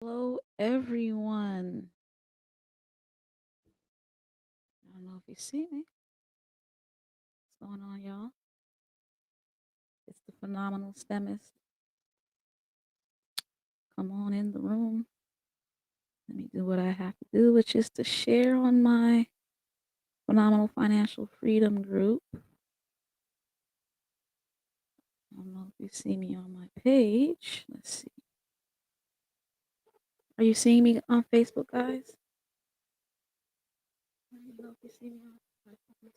Hello, everyone. I don't know if you see me. What's going on, y'all? It's the phenomenal STEMist. Come on in the room. Let me do what I have to do, which is to share on my phenomenal financial freedom group. I don't know if you see me on my page. Let's see. Are you seeing me on Facebook, guys? I don't know if you see me on Facebook.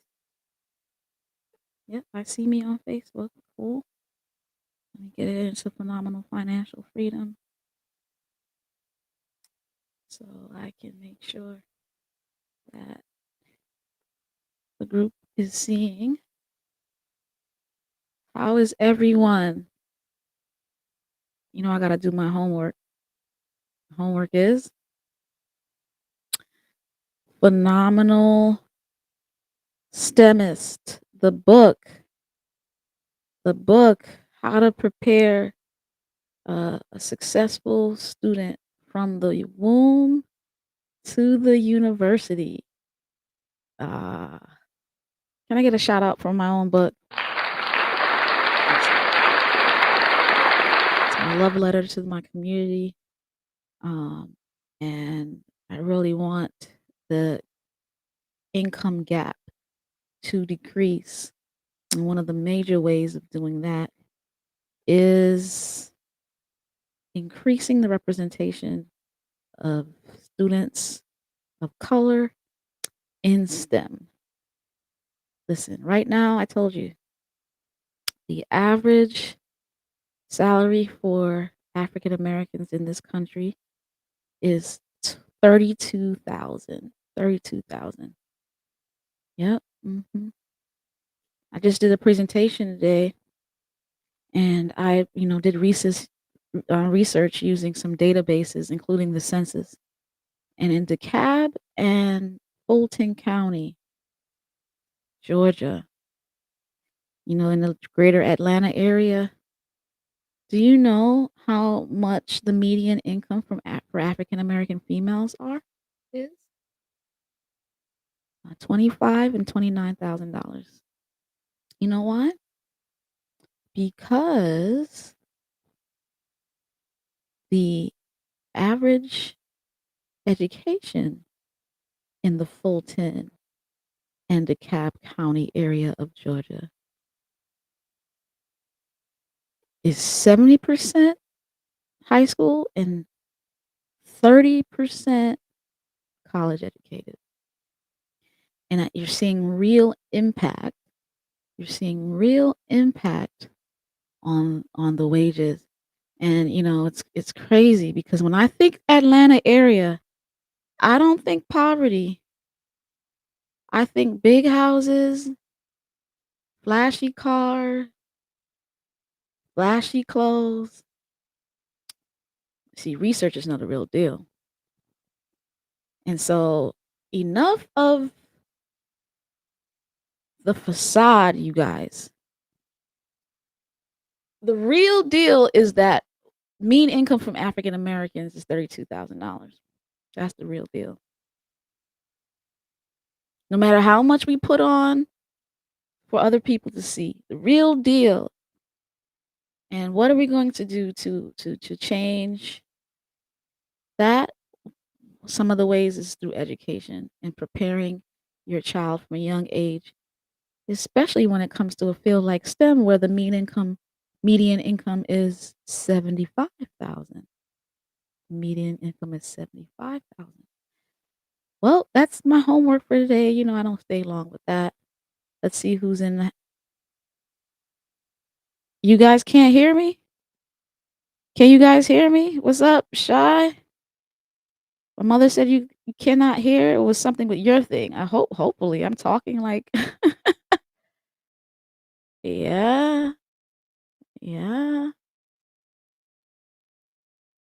Yep, I see me on Facebook. Cool. Let me get it into phenomenal financial freedom so I can make sure that the group is seeing. How is everyone? I got to do my homework. Homework is Phenomenal STEMist, the book, How to Prepare a Successful Student from the Womb to the University. Uh, can I get a shout out for my own book? It's my love letter to my community. And I really want the income gap to decrease. And one of the major ways of doing that is increasing the representation of students of color in STEM. Listen, right now, I told you the average salary for African Americans in this country is 32,000. 32,000. Yep. I just did a presentation today, and I, did research using some databases, including the census. And in DeKalb and Fulton County, Georgia, in the greater Atlanta area, do you know how much the median income for African American females is? 25 and $29,000. You know why? Because the average education in the Fulton and DeKalb County area of Georgia is 70% high school and 30% college educated. And you're seeing real impact. You're seeing real impact on the wages. And it's crazy because when I think Atlanta area, I don't think poverty. I think big houses, flashy car, flashy clothes. See, research is not the real deal. And so enough of the facade, you guys. The real deal is that mean income from African Americans is $32,000. That's the real deal. No matter how much we put on for other people to see, the real deal. And what are we going to do to change that? Some of the ways is through education and preparing your child from a young age, especially when it comes to a field like STEM where the median income is 75,000. Median income is 75,000. Well, that's my homework for today. I don't stay long with that. Let's see who's in the You guys can't hear me? Can you guys hear me? What's up, Shy? My mother said you cannot hear. It was something with your thing. Hopefully I'm talking like yeah. Yeah.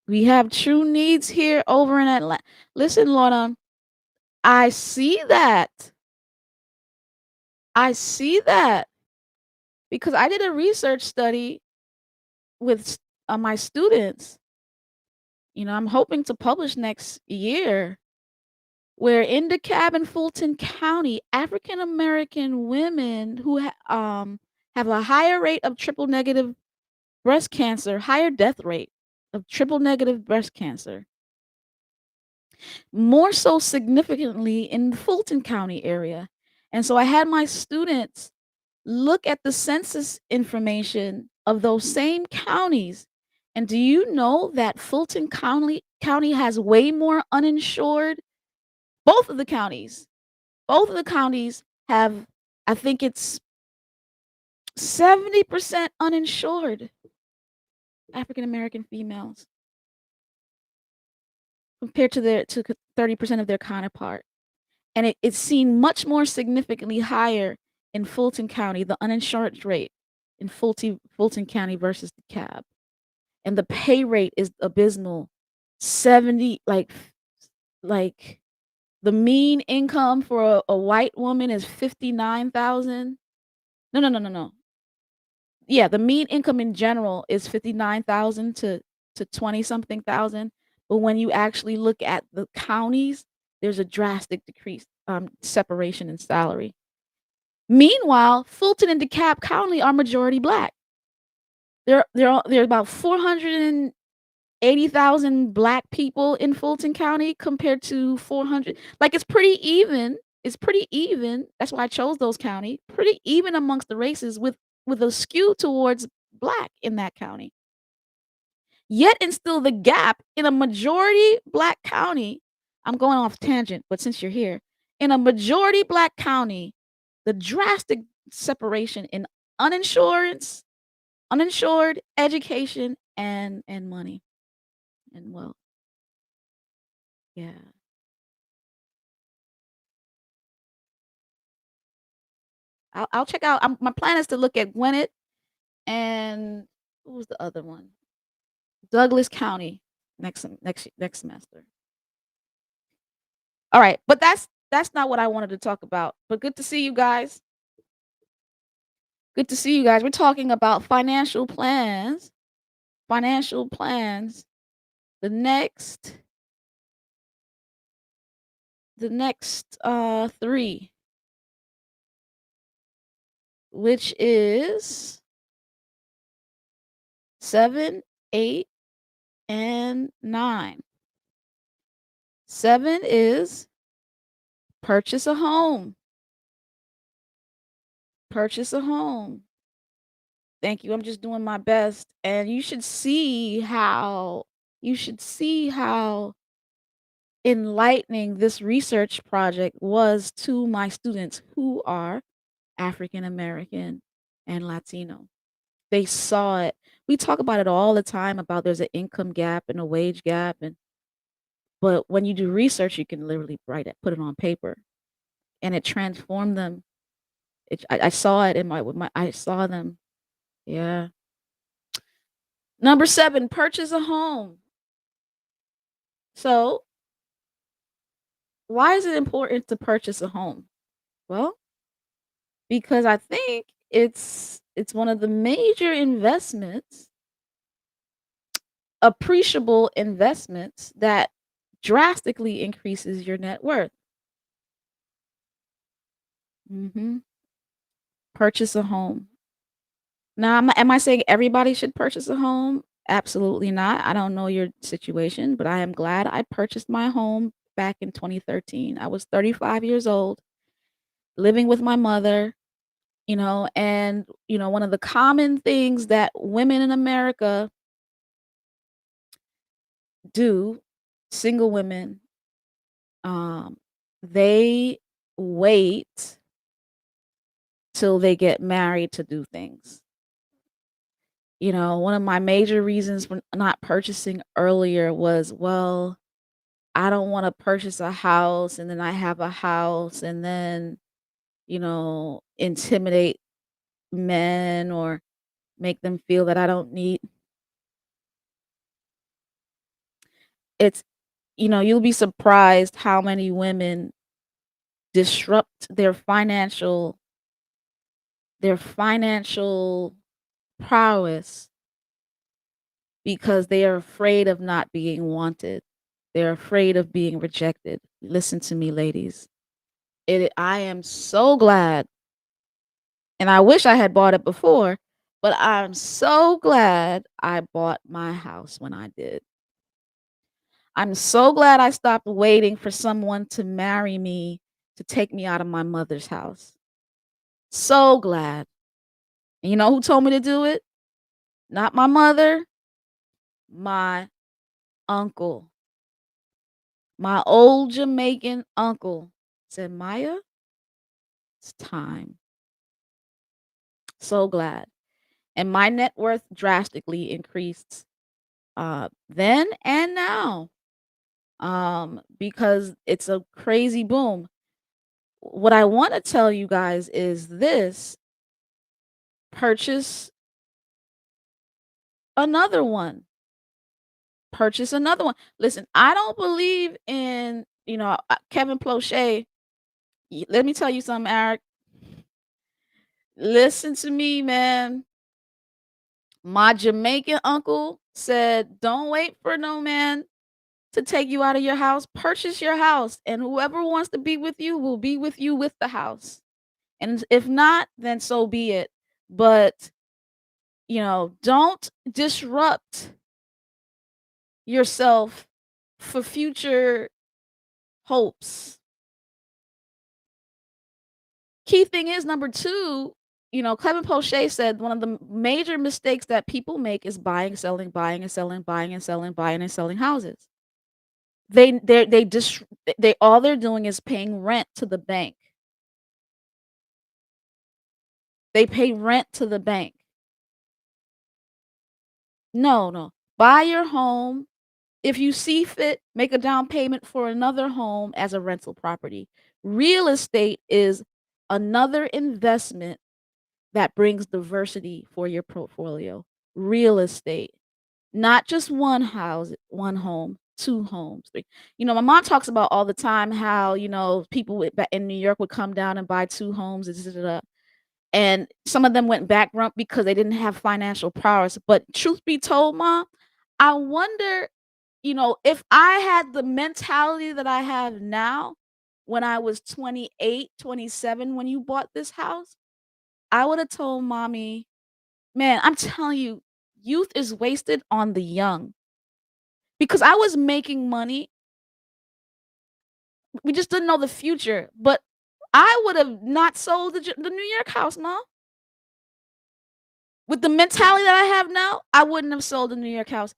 We have true needs here over in Atlanta. Listen, Lorna, I see that. I see that because I did a research study with my students. I'm hoping to publish next year where in DeKalb and Fulton County, African American women who have a higher rate of triple negative breast cancer, higher death rate of triple negative breast cancer, more so significantly in the Fulton County area. And so I had my students look at the census information of those same counties. And do you know that Fulton County has way more uninsured? Both of the counties. Both of the counties have, I think it's 70% uninsured African American females compared to 30% of their counterpart. And it's seen much more significantly higher in Fulton County, the uninsurance rate in Fulton County versus DeKalb. And the pay rate is abysmal. 70 like the mean income for a white woman is 59,000. No, no, no, no, no. Yeah, the mean income in general is 59,000 to 20 something thousand, but when you actually look at the counties, there's a drastic decrease, separation in salary. Meanwhile, Fulton and DeKalb County are majority Black. There are about 480,000 Black people in Fulton County compared to 400, like, it's pretty even, that's why I chose those county, pretty even amongst the races with a skew towards Black in that county. Yet and still the gap in a majority Black county, I'm going off tangent, but since you're here, in a majority Black county, the drastic separation in uninsurance uninsured, education, and money and wealth. Yeah. I'll check out my plan is to look at Gwinnett and what was the other one? Douglas County next semester. All right, but that's not what I wanted to talk about. But good to see you guys. Good to see you guys. We're talking about financial plans. Financial plans. The next three, which is 7, 8, and 9. 7 is purchase a home. Purchase a home. Thank you. I'm just doing my best. And you should see how enlightening this research project was to my students who are African American and Latino. They saw it. We talk about it all the time about there's an income gap and a wage gap, but when you do research, you can literally put it on paper, and it transformed them. I saw it in my with my I saw them. Yeah. Number 7, purchase a home. So, why is it important to purchase a home? Well, because I think it's one of the major investments, appreciable investments that drastically increases your net worth. Mhm. Purchase a home. Now, am I saying everybody should purchase a home? Absolutely not. I don't know your situation, but I am glad I purchased my home back in 2013. I was 35 years old, living with my mother, and one of the common things that women in America do, single women, um, they wait till they get married to do things. One of my major reasons for not purchasing earlier was, well, I don't wanna purchase a house and then I have a house and then, intimidate men or make them feel that I don't need it's you'll be surprised how many women disrupt their financial prowess because they are afraid of not being wanted. They're afraid of being rejected. Listen to me, ladies. I am so glad, and I wish I had bought it before, but I'm so glad I bought my house when I did. I'm so glad I stopped waiting for someone to marry me to take me out of my mother's house. So glad. And you know who told me to do it? Not my mother, my uncle. My old Jamaican uncle said, "Maya, it's time." So glad. And my net worth drastically increased then and now because it's a crazy boom. What I want to tell you guys is this: purchase another one. Purchase another one. Listen, I don't believe in, Kevin Plauché. Let me tell you something, Eric. Listen to me, man. My Jamaican uncle said, "Don't wait for no man to take you out of your house. Purchase your house, and whoever wants to be with you will be with you with the house. And if not, then so be it. But, don't disrupt yourself for future hopes." Key thing is number 2, Clement Poche said one of the major mistakes that people make is buying, selling, buying and selling, buying and selling, buying and selling houses. They all they're doing is paying rent to the bank. They pay rent to the bank. No, no. Buy your home. If you see fit, make a down payment for another home as a rental property. Real estate is another investment that brings diversity for your portfolio. Real estate, not just one house, one home, two homes, three. My mom talks about all the time how, people in New York would come down and buy two homes, and da, da, da, and some of them went bankrupt because they didn't have financial prowess. But truth be told, mom, I wonder, if I had the mentality that I have now when I was 28, 27, when you bought this house, I would have told mommy, man, I'm telling you, youth is wasted on the young. Because I was making money, we just didn't know the future. But I would have not sold the New York house, mom. With the mentality that I have now, I wouldn't have sold the New York house.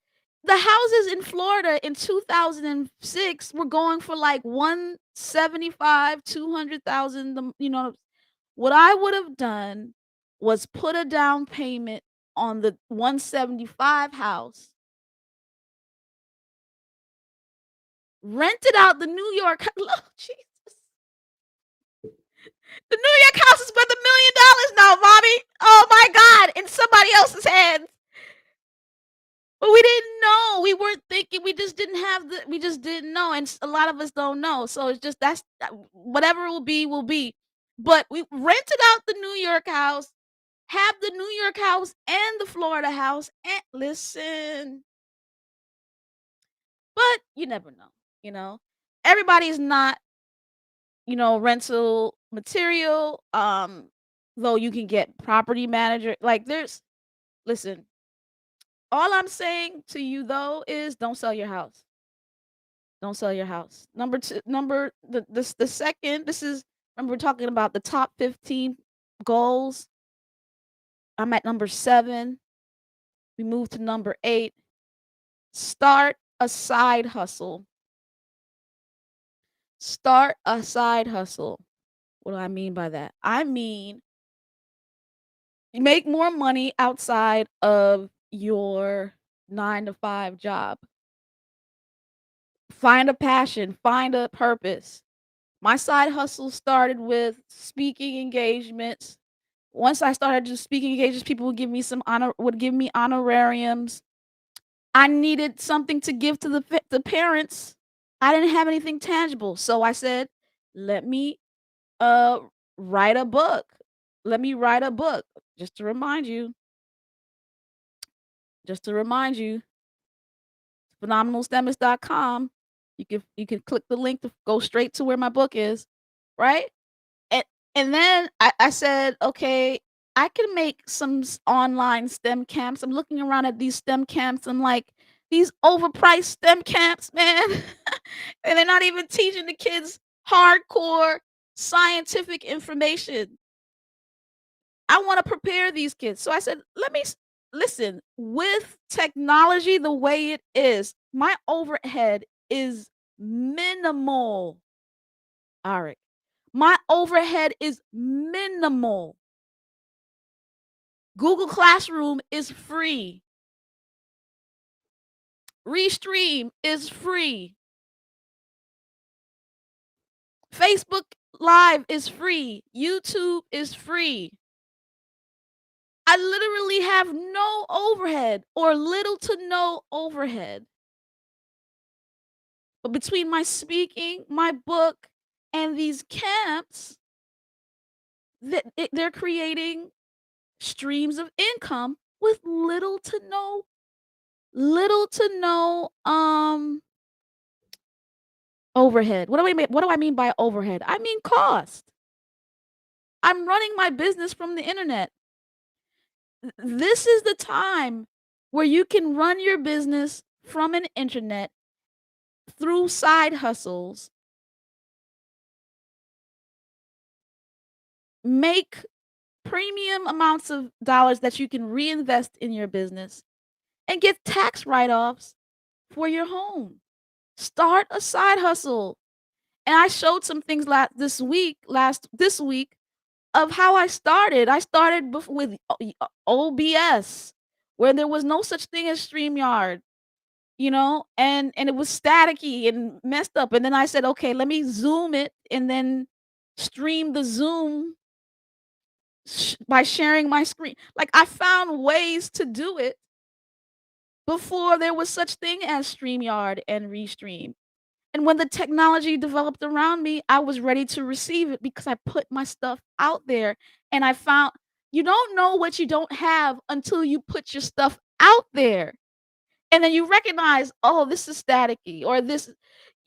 The houses in Florida in 2006 were going for like 175, 200,000. What I would have done was put a down payment on the 175 house, rented out the New York. Look, Jesus. The New York house is worth $1 million now, mommy. Oh my God, in somebody else's hands. But we didn't know. We weren't thinking. We just didn't know. And a lot of us don't know. So it's just whatever it will be. But we rented out the New York house, have the New York house and the Florida house. And listen, but you never know, you know. Everybody's not, rental material. Though you can get property manager. Like listen, all I'm saying to you though is don't sell your house. Don't sell your house. Number 2, the second, this is, remember we're talking about the top 15 goals. I'm at number 7. We move to number 8. Start a side hustle. Start a side hustle. What do I mean by that? I mean, you make more money outside of your 9 to 5 job. Find a passion, find a purpose. My side hustle started with speaking engagements. Once I started just speaking engagements, people would give me honorariums. I needed something to give to the parents. I didn't have anything tangible, so I said, "Let me uh write a book. Let me write a book." Just to remind you, just to remind you. phenomenalstemist.com. You can click the link to go straight to where my book is, right? And and then I said, "Okay, I can make some online STEM camps." I'm looking around at these STEM camps. I'm like, "These overpriced STEM camps, man." And they're not even teaching the kids hardcore scientific information. I wanna prepare these kids. So I said, "Let me listen, with technology the way it is, my overhead is minimal, Alright. My overhead is minimal. Google Classroom is free. Restream is free. Facebook Live is free. YouTube is free. I literally have no overhead or little to no overhead. But between my speaking, my book, and these camps, they're creating streams of income with little to no overhead. What do I mean by overhead? I mean cost. I'm running my business from the internet. This is the time where you can run your business from an internet through side hustles, make premium amounts of dollars that you can reinvest in your business, and get tax write-offs for your home. Start a side hustle. And I showed some things this week of how I started. I started with OBS, where there was no such thing as StreamYard, and it was staticky and messed up. And then I said, okay, let me zoom it and then stream the Zoom by sharing my screen. Like I found ways to do it before there was such thing as StreamYard and Restream. And when the technology developed around me, I was ready to receive it because I put my stuff out there and I found you don't know what you don't have until you put your stuff out there. And then you recognize, "Oh, this is staticky," or this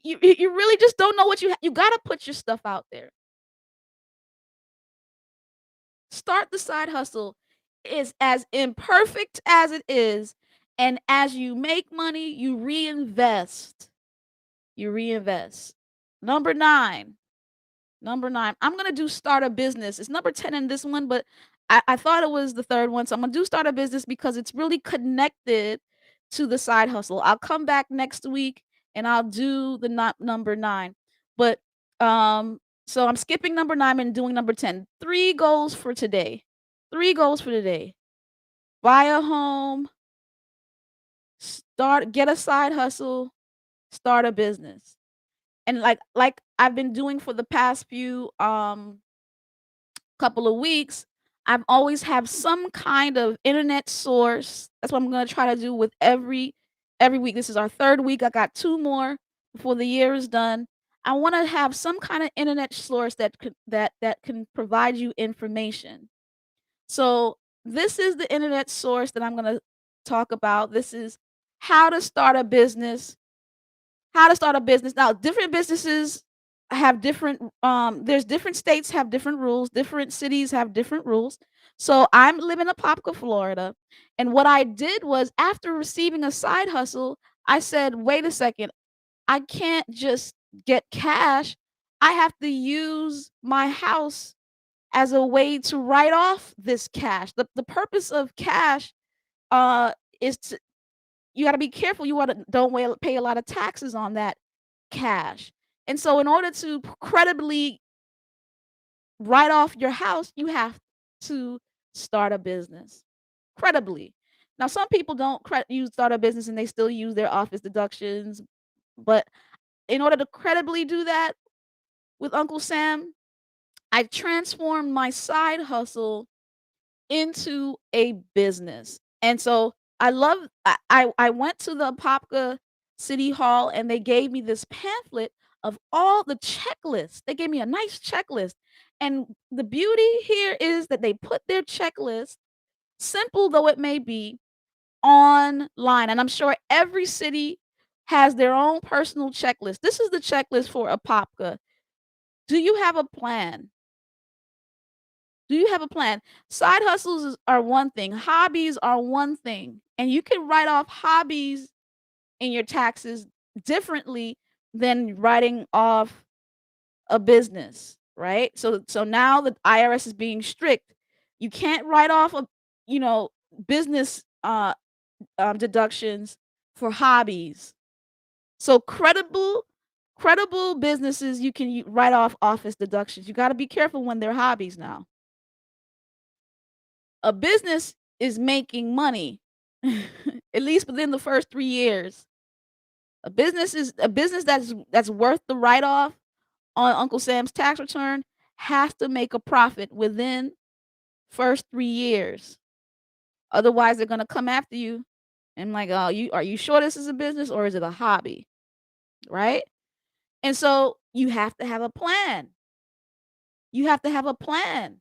you really just don't know what you gotta put your stuff out there. Start the side hustle is as imperfect as it is, and as you make money, you reinvest. You reinvest. Number 9. Number 9. I'm gonna do start a business. It's number 10 in this one, but I thought it was the 3rd one, so I'm gonna do start a business because it's really connected to the side hustle. I'll come back next week and I'll do the not number 9. But, so I'm skipping number 9 and doing number 10. 3 goals for today. 3 goals for today. Buy a home, get a side hustle, start a business. And like I've been doing for the past few couple of weeks, I've always have some kind of internet source. That's what I'm gonna try to do with every week. This is our 3rd week. I got 2 more before the year is done. I wanna have some kind of internet source that can provide you information. So this is the internet source that I'm gonna talk about. This is how to start a business how to start a business. Now, different businesses have there's different states have different rules, different cities have different rules. So I'm living in Apopka, Florida. And what I did was after receiving a side hustle, I said, wait a second, I can't just get cash. I have to use my house as a way to write off this cash. The purpose of cash uh is to you gotta be careful. You wanna don't wai pay a lot of taxes on that cash. And so in order to credibly write off your house, you have to start a business credibly. Now, some people don't start a business and they still use their office deductions, but in order to credibly do that with Uncle Sam, I transformed my side hustle into a business. And so I went to the Apopka City Hall and they gave me this pamphlet of all the checklists. They gave me a nice checklist. And the beauty here is that they put their checklist, simple though it may be, online. And I'm sure every city has their own personal checklist. This is the checklist for a Apopka. Do you have a plan? Do you have a plan? Side hustles are one thing, hobbies are one thing, and you can write off hobbies in your taxes differently than writing off a business, right? So now the IRS is being strict. You can't write off a you know business deductions for hobbies. So credible businesses you can write off office deductions. You got to be careful when they're hobbies now. A business is making money at least within the first 3 years. A business that's worth the write off on Uncle Sam's tax return has to make a profit within first 3 years. Otherwise, they're gonna come after you and like, "Oh, you are you sure this is a business or is it a hobby?" Right? And so you have to have a plan. You have to have a plan.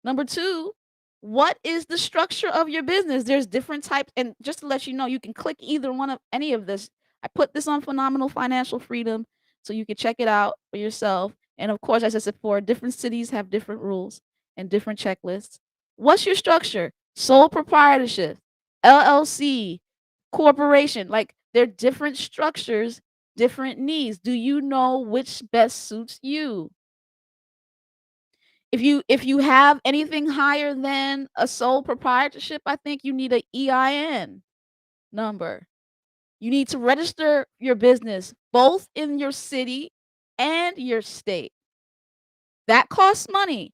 Number 2, what is the structure of your business? There's different types, and just to let you know, you can click either one of any of this. I put this on Phenomenal Financial Freedom so you can check it out for yourself. And of course, as I said before, different cities have different rules and different checklists. What's your structure? Sole proprietorship, LLC, corporation. Like they're different structures, different needs. Do you know which best suits you? If you have anything higher than a sole proprietorship, I think you need a EIN number. You need to register your business both in your city and your state. That costs money.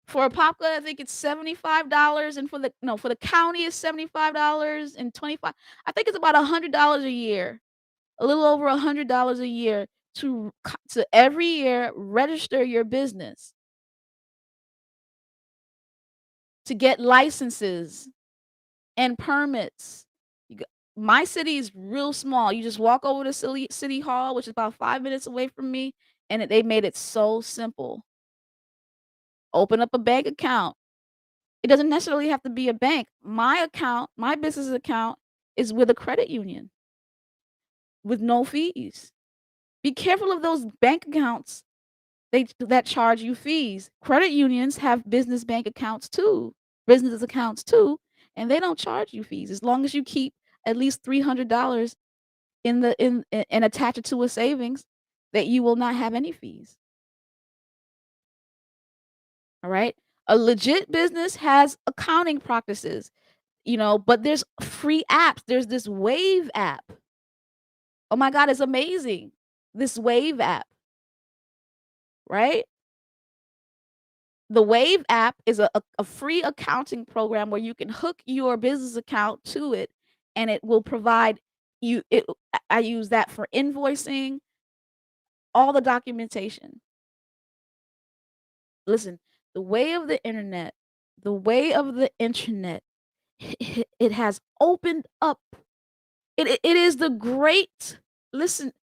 For a popka, I think it's $75, and for the no, for the county it's $75 and 25. I think it's about $100 a year, a little over $100 a year to every year register your business, to get licenses and permits. You go My city is real small. You just walk over to city hall, which is about 5 minutes away from me, and they made it so simple. Open up a bank account. It doesn't necessarily have to be a bank. My account, my business account is with a credit union with no fees. Be careful of those bank accounts that charge you fees. Credit unions have business accounts too, and they don't charge you fees as long as you keep at least $300 in the in and attach it to a savings that you will not have any fees. All right. A legit business has accounting practices, but there's free apps. There's this Wave app. Oh my God, it's amazing. This Wave app, right? The Wave app is a free accounting program where you can hook your business account to it and it will provide you it I use that for invoicing, all the documentation. Listen, the way of the internet, the way of the internet, it has opened up. It is the great listen,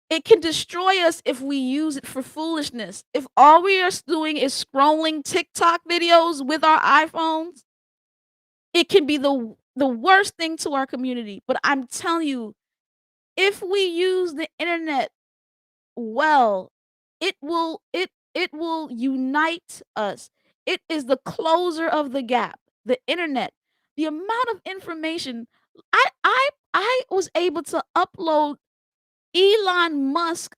it can destroy us if we use it for foolishness. If all we are doing is scrolling TikTok videos with our iPhones, it can be the worst thing to our community. But I'm telling you, if we use the internet well, it will unite us. It is the closer of the gap. The internet, the amount of information I was able to upload Elon Musk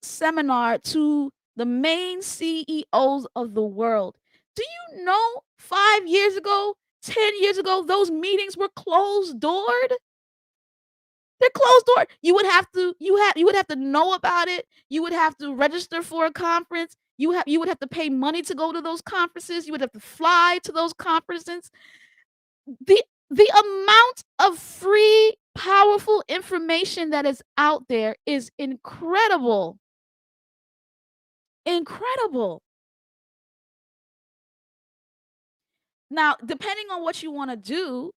seminar to the main CEOs of the world. Do you know 5 years ago, 10 years ago, those meetings were closed doored? They're closed door. You would have to know about it. You would have to register for a conference. You would have to pay money to go to those conferences. You would have to fly to those conferences. The amount of free, powerful information that is out there is incredible. Incredible. Now, depending on what you wanna do,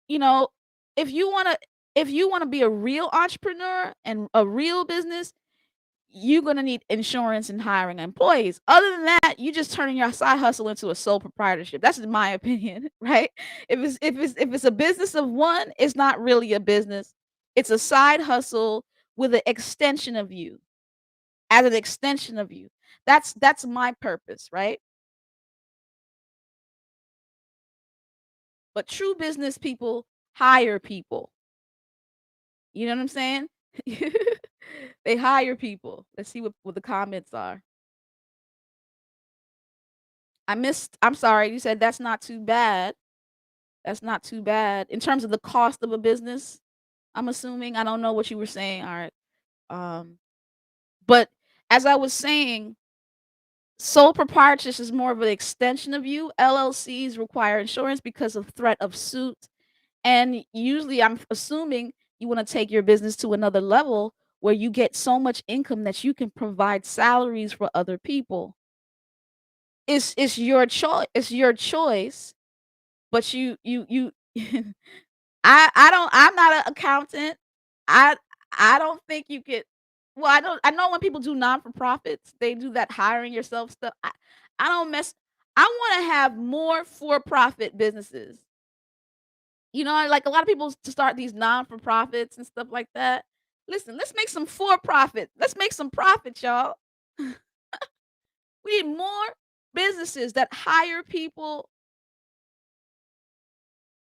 you know, if you wanna be a real entrepreneur and a real business, you're gonna need insurance and hiring employees. Other than that, you just turning your side hustle into a sole proprietorship. That's in my opinion, right? If it's a business of one, it's not really a business. It's a side hustle with an extension of you, as an extension of you. That's my purpose, right? But true business people hire people. You know what I'm saying? They hire people. Let's see what the comments are. I'm sorry, you said that's not too bad. That's not too bad. In terms of the cost of a business, I'm assuming. I don't know what you were saying. All right. Um, but as I was saying, sole proprietorship is more of an extension of you. LLCs require insurance because of threat of suit. And usually I'm assuming you want to take your business to another level where you get so much income that you can provide salaries for other people. It's your choice. It's your choice, but you I'm not an accountant. I I don't think you could. Well, I know when people do non for profits, they do that hiring yourself stuff. I don't mess. I wanna have more for profit businesses. You know, like a lot of people to start these non for profits and stuff like that. Listen, let's make some for profit. Let's make some profit, y'all. We need more businesses that hire people,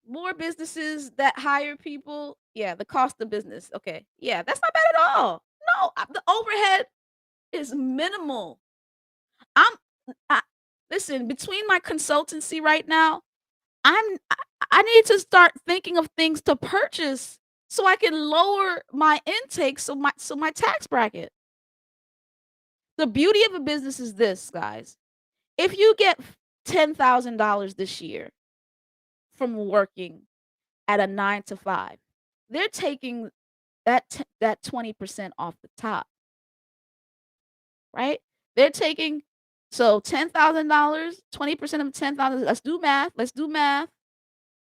more businesses that hire people. Yeah, the cost of business. Okay. Yeah, that's not bad at all. No, the overhead is minimal. I'm I, listen, between my consultancy right now, I'm I, I need to start thinking of things to purchase so I can lower my intake so my tax bracket. The beauty of a business is this, guys. If you get $10,000 this year from working at a 9 to 5, they're taking that 20% off the top, right? They're taking so $10,000, 20% of 10,000, let's do math,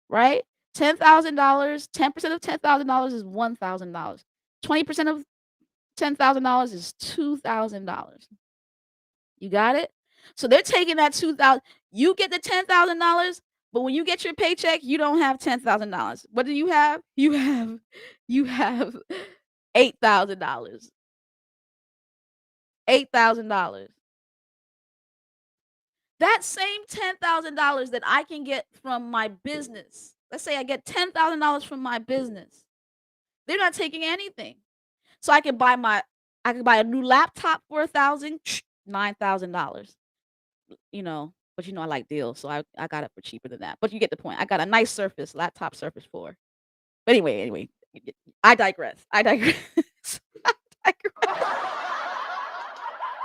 right? $10,000, 10% of $10,000 is $1,000. 20% of $10,000 is $2,000. You got it? So they're taking that 2,000. You get the $10,000, but when you get your paycheck, you don't have $10,000. What do you have? You have $8,000. $8,000. That same $10,000 that I can get from my business. Let's say I get $10,000 from my business. They're not taking anything. So I can buy a new laptop for 1,000, $9,000. You know, but you know I like deals, so I got it for cheaper than that. But you get the point. I got a nice Surface, laptop Surface 4. But anyway, I digress. I digress. I digress.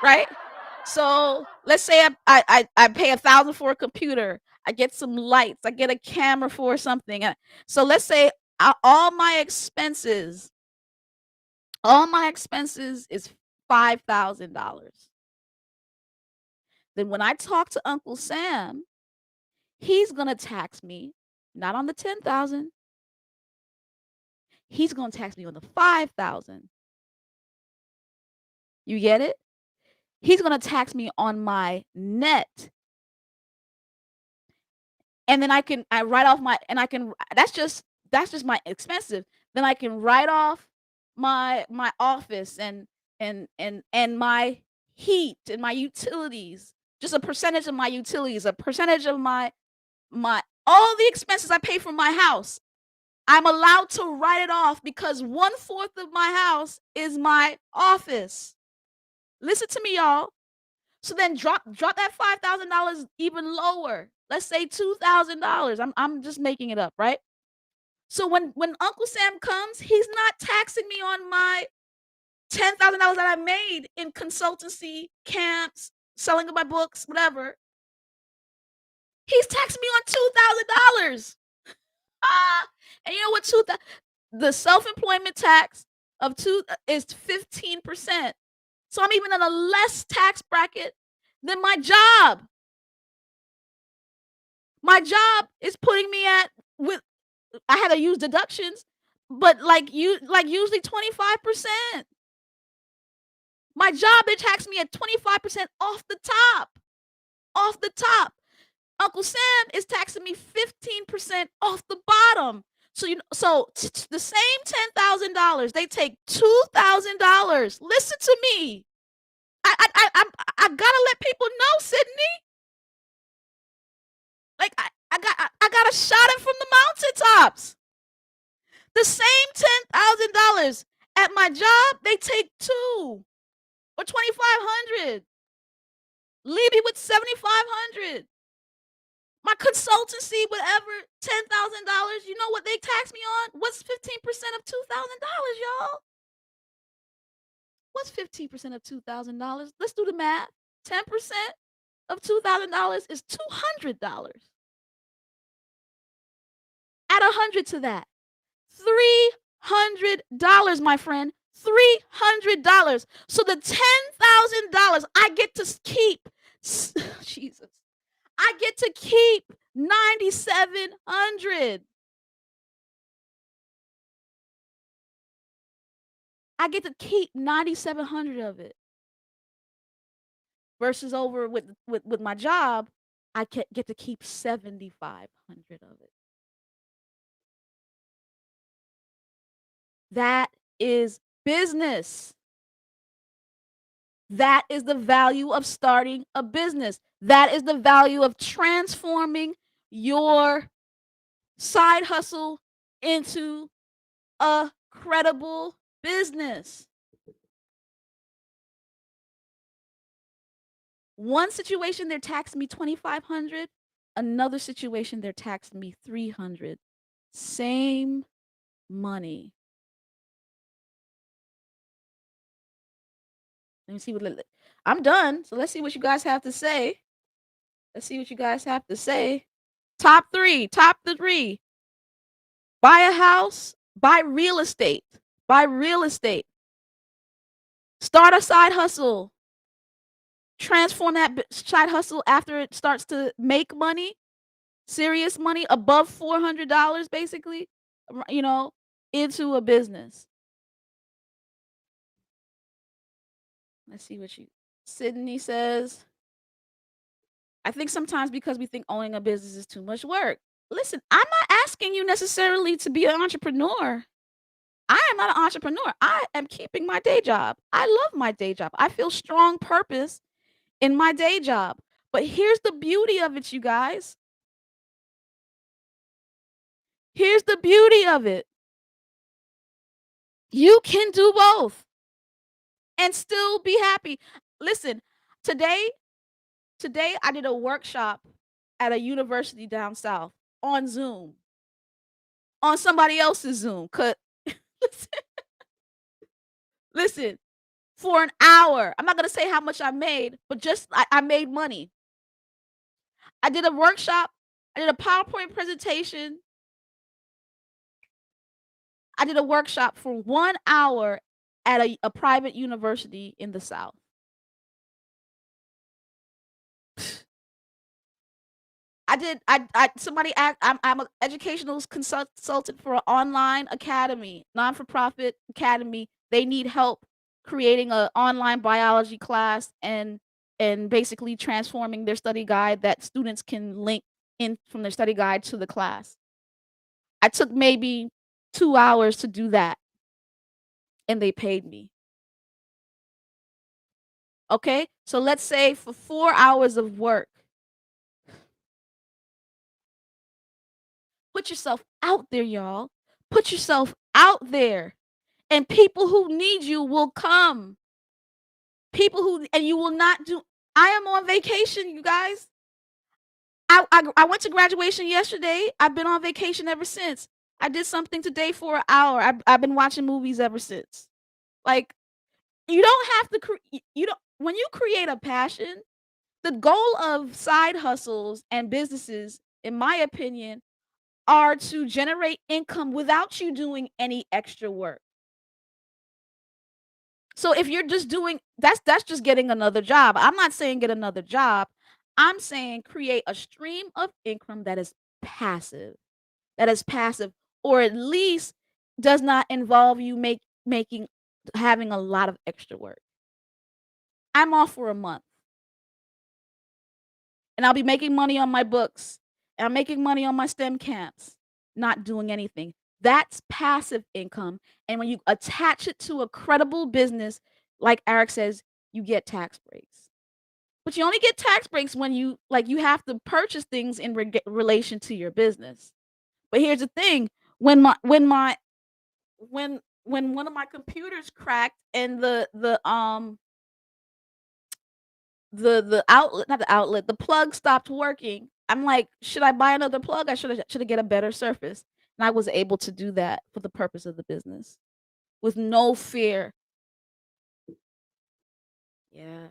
Right? So let's say I pay 1,000 for a computer. I get some lights. I get a camera for something. So let's say all my expenses is $5,000. Then when I talk to Uncle Sam, he's gonna tax me not on the 10,000. He's gonna tax me on the 5,000. You get it? He's gonna tax me on my net, and then I write off my and I can that's just my expensive. Then I can write off my office and my heat and my utilities. Just a percentage of my utilities, a percentage of my all the expenses I pay for my house. I'm allowed to write it off because 1/4 of my house is my office. Listen to me, y'all. So then drop that $5,000 even lower. Let's say $2,000. I'm just making it up, right? So when Uncle Sam comes, he's not taxing me on my $10,000 that I made in consultancy, camps, selling of my books, whatever. He's taxing me on $2,000. Ah, and you know what? The self-employment tax of two is 15%. So I'm even in a less tax bracket than my job. My job is putting me at with I had to use deductions, but like usually 25%. My job, they tax me at 25% off the top. Off the top. Uncle Sam is taxing me 15% off the bottom. So the same $10,000, they take $2,000. Listen to me. I gotta let people know, Sydney. Like I gotta shout it from the mountaintops. The same $10,000 at my job, they take two or 2,500. Leave me with 7,500. My consultancy, whatever, $10,000. You know what they tax me on? What's 15% of $2,000, y'all? What's 15% of $2,000? Let's do the math. 10% of $2,000 is $200. Add 100 to that. $300, my friend. $300. So the $10,000 I get to keep. Jesus. I get to keep 9,700. I get to keep 9,700 of it. Versus over with my job, I get to keep 7,500 of it. That is business. That is the value of starting a business. That is the value of transforming your side hustle into a credible business. One situation, they're taxing me 2,500. Another situation, they're taxing me 300. Same money. Let me see I'm done. So let's see what you guys have to say. Let's see what you guys have to say. Top three. Buy a house, buy real estate. Buy real estate. Start a side hustle. Transform that side hustle after it starts to make money, serious money above $400 basically, you know, into a business. Let's see what Sydney says. I think sometimes because we think owning a business is too much work. Listen, I'm not asking you necessarily to be an entrepreneur. I am not an entrepreneur. I am keeping my day job. I love my day job. I feel strong purpose in my day job. But here's the beauty of it, you guys. Here's the beauty of it. You can do both and still be happy. Listen, today I did a workshop at a university down south on Zoom, on somebody else's Zoom. Listen, for an hour. I'm not gonna say how much I made, but just I made money. I did a workshop. I did a PowerPoint presentation. I did a workshop for 1 hour at a private university in the South. I did. Somebody act. I'm an educational consultant for an online academy, non for profit academy. They need help creating an online biology class and basically transforming their study guide that students can link in from their study guide to the class. I took maybe 2 hours to do that, and they paid me. Okay, so let's say for 4 hours of work, put yourself out there, y'all. Put yourself out there. And people who need you will come. And you will not do. I am on vacation, you guys. I went to graduation yesterday. I've been on vacation ever since. I did something today for an hour. I've been watching movies ever since. Like, you don't have to you don't when you create a passion, the goal of side hustles and businesses, in my opinion, are to generate income without you doing any extra work. So if you're just doing that's just getting another job. I'm not saying get another job. I'm saying create a stream of income passive. That is passive, or at least does not involve you making having a lot of extra work. I'm off for a month, and I'll be making money on my books, and I'm making money on my STEM camps, not doing anything. That's passive income, and when you attach it to a credible business, like Eric says, you get tax breaks. But you only get tax breaks when you have to purchase things in relation to your business. But here's the thing, when one of my computers cracked and the outlet, not the outlet, the plug stopped working, I'm like, "Should I buy another plug? I shoulda get a better Surface." And I was able to do that for the purpose of the business with no fear. Yeah,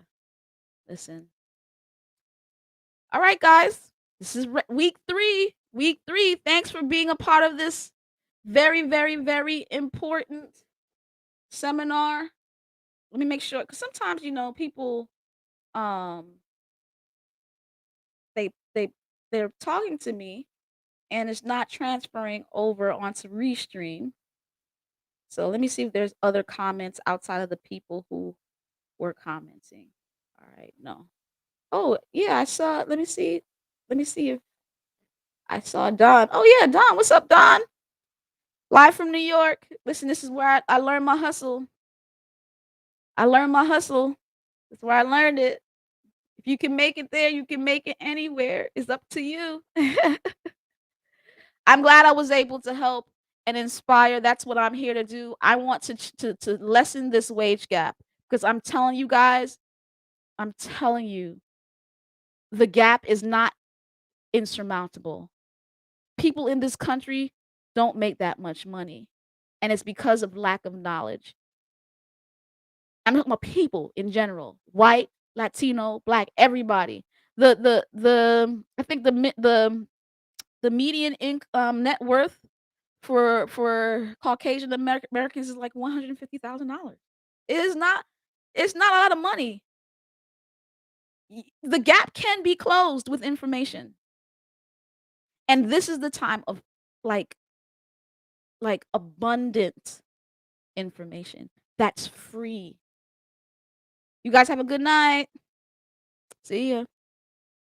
listen. Alright, guys. This is week 3. Week 3. Thanks for being a part of this very, very, very important seminar. Let me make sure, because sometimes, people, um, they they they're talking to me and it's not transferring over onto Restream. So let me see if there's other comments outside of the people who were commenting. All right, no. Oh, yeah, I saw. Let me see. Let me see if I saw Don. Oh yeah, Don. What's up, Don? Live from New York. Listen, this is where I learned my hustle. I learned my hustle. That's where I learned it. If you can make it there, you can make it anywhere. It's up to you. I'm glad I was able to help and inspire. That's what I'm here to do. I want to lessen this wage gap because I'm telling you guys, I'm telling you, the gap is not insurmountable. People in this country don't make that much money, and it's because of lack of knowledge. I'm talking about people in general, white, Latino, black, everybody. I think the median net worth for Caucasian Americans is like $150,000. It is not it's not a lot of money. The gap can be closed with information. And this is the time of like abundant information that's free. You guys have a good night. See ya.